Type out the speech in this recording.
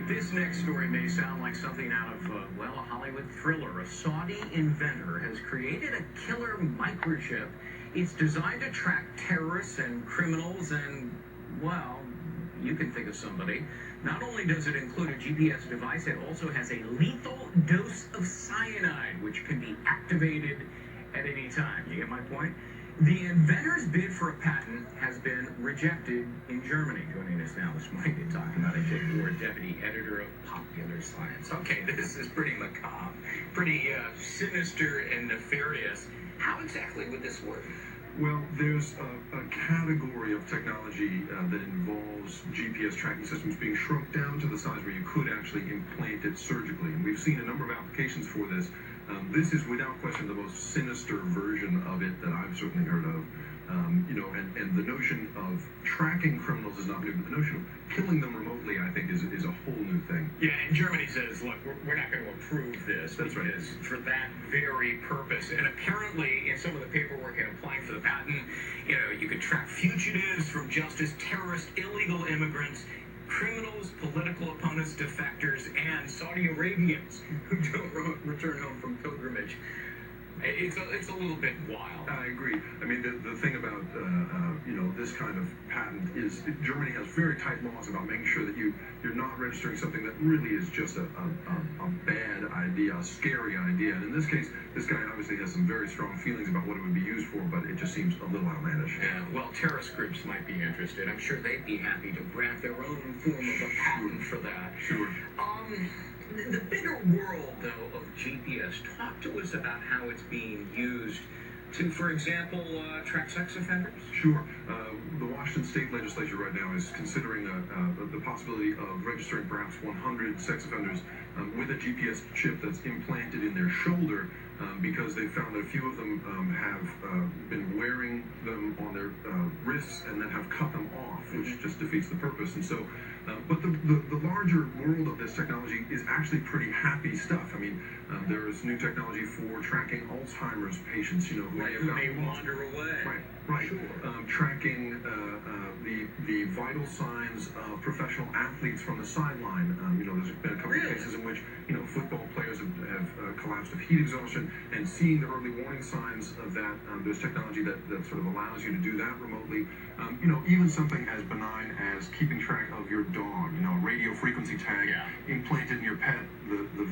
This next story may sound like something out of, well, a Hollywood thriller. A Saudi inventor has created a killer microchip. It's designed to track terrorists and criminals and, well, you can think of somebody. Not only does it include a GPS device, it also has a lethal dose of cyanide, which can be activated at any time. You get my point? The inventor's bid for a patent has been rejected in Germany. Joining us now this morning to talk about it, Jake Ward, deputy editor of Popular Science. Okay, this is pretty macabre, pretty sinister and nefarious. How exactly would this work? Well, there's a category of technology that involves GPS tracking systems being shrunk down to the size where you could actually implant it surgically. And we've seen a number of applications for this. This is without question the most sinister version of it that I've certainly heard of. And the notion of tracking criminals is not new, but the notion of killing them remotely, I think, is a whole new thing. Yeah, and Germany says, look, we're not going to approve this. That's right. For that very purpose. And apparently, in some of the paperwork in applying for the patent, you could track fugitives from justice, terrorists, illegal immigrants, criminals, political opponents, defectors, and Saudi Arabians who don't return home from pilgrimage. It's a little bit wild. I agree. I mean, the thing about this kind of patent is Germany has very tight laws about making sure that you're not registering something that really is just a bad idea, a scary idea. And in this case, this guy obviously has some very strong feelings about what it would be used for, but it just seems a little outlandish. Yeah, well, terrorist groups might be interested. I'm sure they'd be happy to grant their own form of a patent for that. Sure. The bigger world, though, of GPS, talk to us about how it's being used to, for example, track sex offenders. Sure. The Washington State Legislature right now is considering the possibility of registering perhaps 100 sex offenders with a GPS chip that's implanted in their shoulder because they found that a few of them have been wearing them on their wrists and then have cut them off, which just defeats the purpose. And so, but the larger world of this technology is actually pretty happy stuff. I mean, there is new technology for tracking Alzheimer's patients, who may wander away. Right. Sure. Tracking the vital signs of professional athletes from the sideline. There's been a couple of cases in which football players have collapsed of heat exhaustion, and seeing the early warning signs of that. There's technology that sort of allows you to do that remotely. Even something as benign as keeping track of your dog. Radio frequency tag implanted in your pet. The